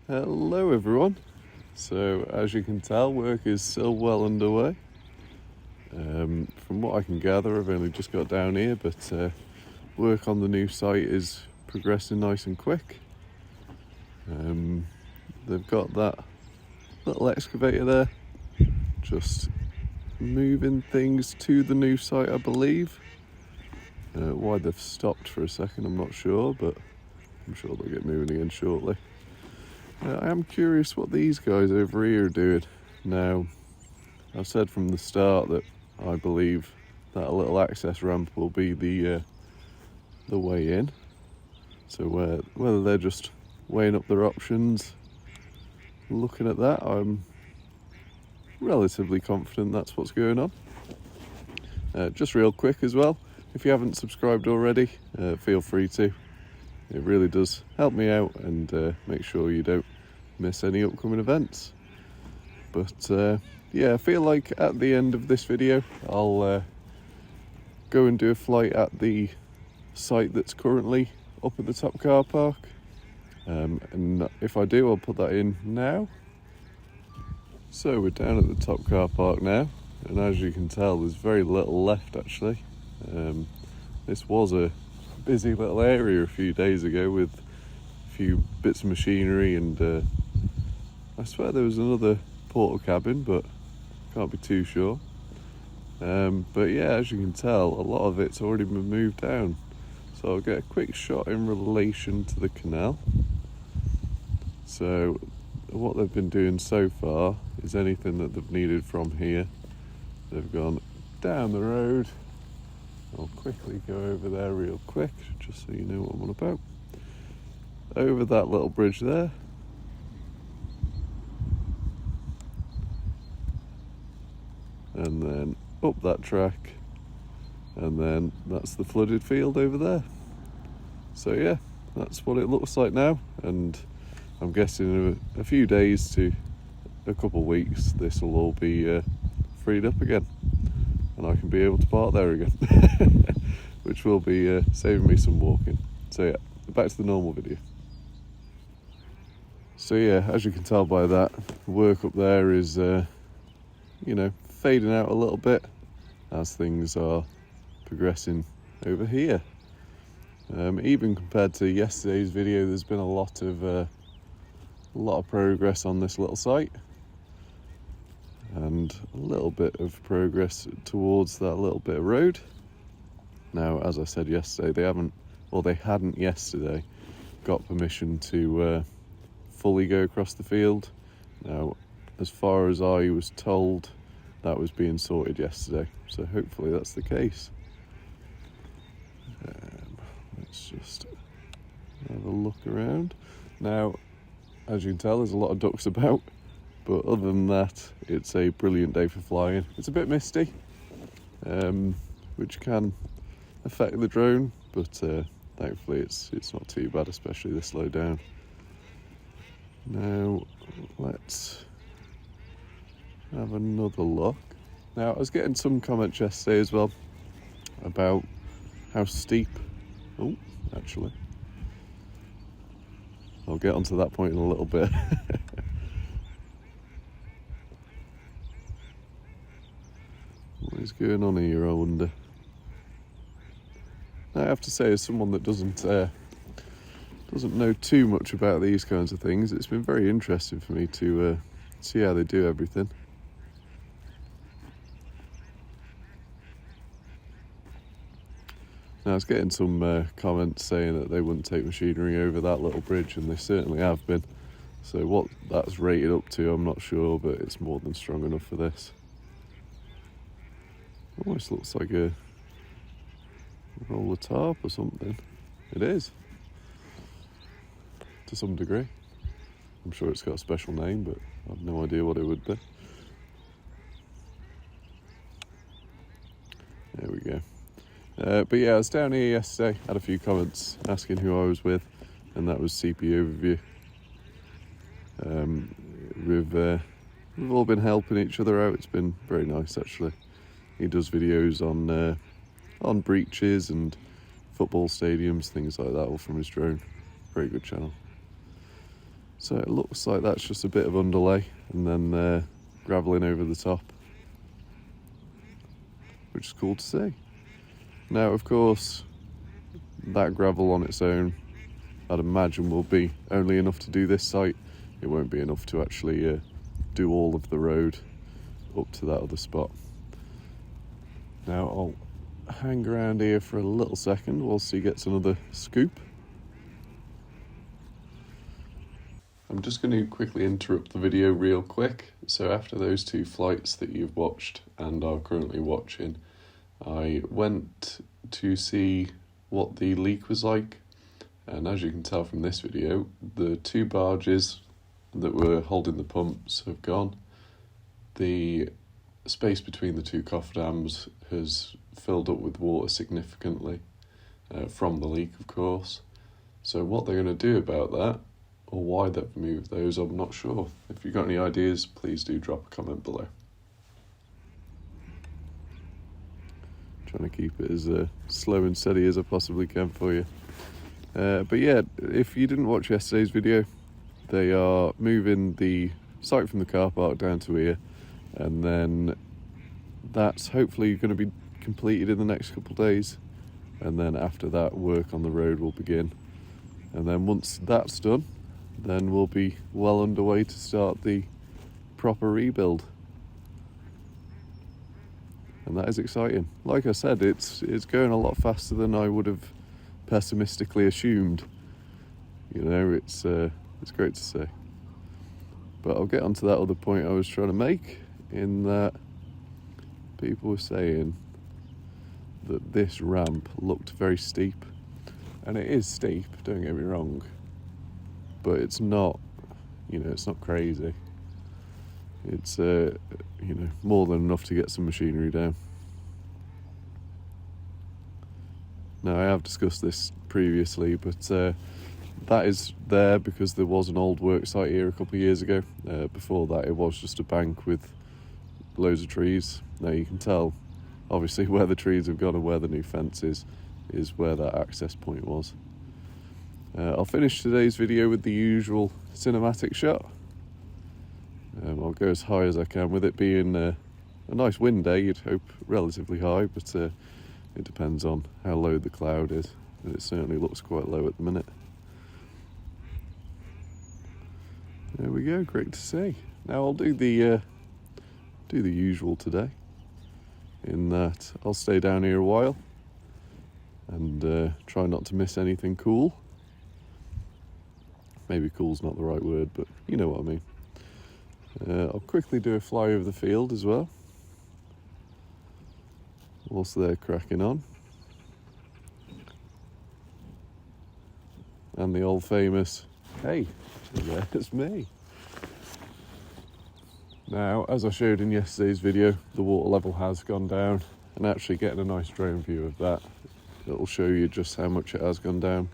Hello everyone. So as you can tell, work is still well underway. From what I can gather, I've only just got down here, but work on the new site is progressing nice and quick. They've got that little excavator there, just moving things to the new site, I believe. Why they've stopped for a second, I'm not sure, but I'm sure they'll get moving again shortly. I am curious what these guys over here are doing. Now, I've said from the start that I believe that little access ramp will be the way in. So whether they're just weighing up their options, looking at that, I'm relatively confident that's what's going on. Just real quick as well, if you haven't subscribed already, feel free to. It really does help me out and make sure you don't miss any upcoming events. But yeah, I feel like at the end of this video I'll go and do a flight at the site that's currently up at the top car park, and if I do, I'll put that in now. So we're down at the top car park now, and as you can tell there's very little left actually. This was a busy little area a few days ago with a few bits of machinery, and I swear there was another portal cabin, but can't be too sure. But yeah, as you can tell, a lot of it's already been moved down. So I'll get a quick shot in relation to the canal. So what they've been doing so far is anything that they've needed from here, they've gone down the road. I'll quickly go over there real quick, just so you know what I'm on about. Over that little bridge there. And then up that track. And then that's the flooded field over there. So yeah, that's what it looks like now. And I'm guessing in a few days to a couple of weeks, this will all be freed up again. And I can be able to park there again, which will be saving me some walking. So yeah, back to the normal video. So yeah, as you can tell by that, work up there is, fading out a little bit as things are progressing over here. Even compared to yesterday's video, there's been a lot of progress on this little site. And a little bit of progress towards that little bit of road. Now, as I said yesterday, they hadn't yesterday got permission to fully go across the field. Now, as far as I was told, that was being sorted yesterday, so hopefully that's the case. Let's just have a look around. Now, as you can tell, there's a lot of ducks about. But other than that, it's a brilliant day for flying. It's a bit misty, which can affect the drone, but thankfully it's not too bad, especially this low down. Now, let's have another look. Now, I was getting some comments yesterday as well about how steep... Oh, actually. I'll get onto that point in a little bit. What is going on here, I wonder? I have to say, as someone that doesn't know too much about these kinds of things, it's been very interesting for me to see how they do everything. Now, I was getting some comments saying that they wouldn't take machinery over that little bridge, and they certainly have been. So what that's rated up to, I'm not sure, but it's more than strong enough for this. Almost looks like a roller tarp or something. It is, to some degree. I'm sure it's got a special name, but I've no idea what it would be. There we go. But yeah, I was down here yesterday, had a few comments asking who I was with, and that was CP Overview. We've all been helping each other out. It's been very nice, actually. He does videos on breaches and football stadiums, things like that, all from his drone. Very good channel. So it looks like that's just a bit of underlay and then gravelling over the top, which is cool to see. Now, of course, that gravel on its own, I'd imagine, will be only enough to do this site. It won't be enough to actually do all of the road up to that other spot. Now, I'll hang around here for a little second whilst he gets another scoop. I'm just going to quickly interrupt the video real quick. So after those 2 flights that you've watched and are currently watching, I went to see what the leak was like. And as you can tell from this video, the 2 barges that were holding the pumps have gone. The space between the 2 cofferdams has filled up with water significantly from the leak, of course. So what they're going to do about that, or why they've moved those, I'm not sure. If you've got any ideas, please do drop a comment below. Trying to keep it as slow and steady as I possibly can for you. But yeah, if you didn't watch yesterday's video, they are moving the site from the car park down to here, and then that's hopefully going to be completed in the next couple of days, and then after that work on the road will begin, and then once that's done, then we'll be well underway to start the proper rebuild. And that is exciting. Like I said, it's going a lot faster than I would have pessimistically assumed. You know, it's great to see. But I'll get onto that other point I was trying to make, in that people were saying that this ramp looked very steep. And it is steep, don't get me wrong. But it's not, it's not crazy. It's, more than enough to get some machinery down. Now, I have discussed this previously, but that is there because there was an old work site here a couple of years ago. Before that, it was just a bank with loads of trees. Now, you can tell, obviously, where the trees have gone and where the new fence is where that access point was. I'll finish today's video with the usual cinematic shot. I'll go as high as I can, with it being a nice wind day. You'd hope relatively high, but it depends on how low the cloud is, and it certainly looks quite low at the minute. There we go, great to see. Now I'll do the usual today, in that I'll stay down here a while and try not to miss anything cool. Maybe cool's not the right word, but you know what I mean. I'll quickly do a fly over the field as well, whilst they're cracking on. And the old famous, hey, there's me. Now, as I showed in yesterday's video, the water level has gone down, and actually getting a nice drone view of that, it'll show you just how much it has gone down.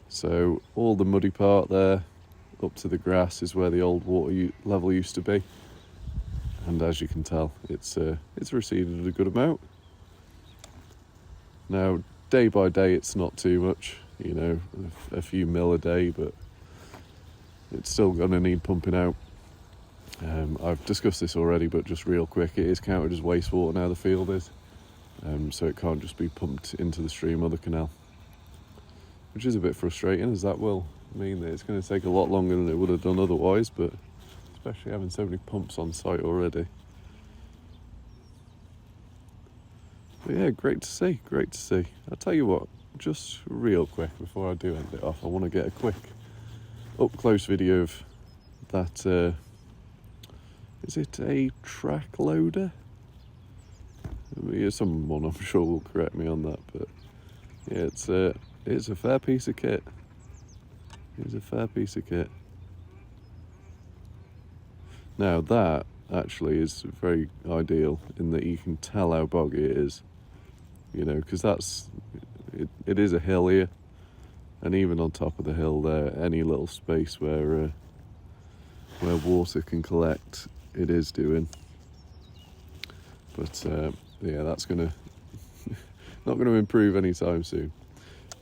So all the muddy part there up to the grass is where the old water level used to be, and as you can tell, it's receded a good amount. Now, day by day, it's not too much, a few mil a day, but it's still going to need pumping out. I've discussed this already, but just real quick, it is counted as wastewater now, the field is, so it can't just be pumped into the stream or the canal, which is a bit frustrating, as that will mean that it's going to take a lot longer than it would have done otherwise, but especially having so many pumps on site already. But yeah, great to see. I'll tell you what, just real quick before I do end it off, I want to get a quick up-close video of that, is it a track loader? Someone I'm sure will correct me on that, but yeah, it's a fair piece of kit. Now that actually is very ideal in that you can tell how boggy it is, because it is a hill here, and even on top of the hill there, any little space where water can collect, it is doing. But yeah, that's not going to improve anytime soon.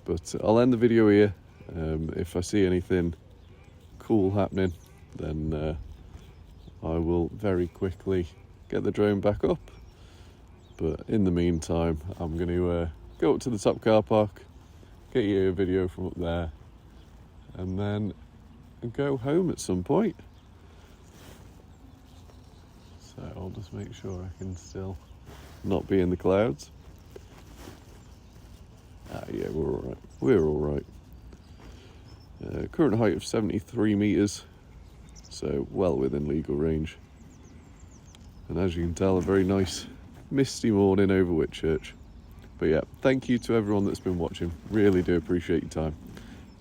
But I'll end the video here. If I see anything cool happening, then I will very quickly get the drone back up. But in the meantime, I'm going to go up to the top car park, get you a video from up there, and then go home at some point. So I'll just make sure I can still not be in the clouds. Yeah, we're all right. We're all right. Current height of 73 metres, so well within legal range. And as you can tell, a very nice misty morning over Whitchurch. But yeah, thank you to everyone that's been watching. Really do appreciate your time,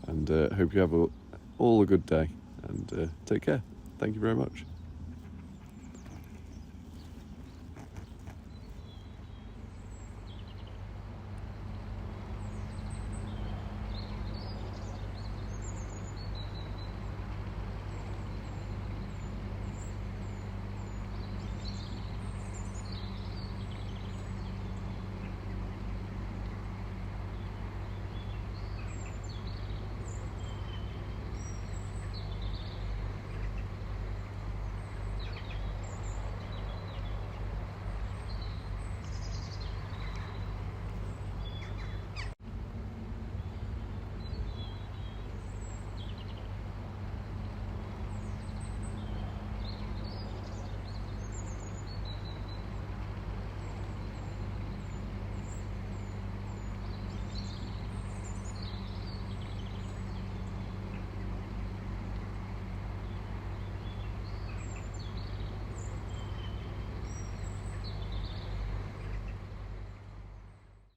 and hope you have all a good day, and take care. Thank you very much.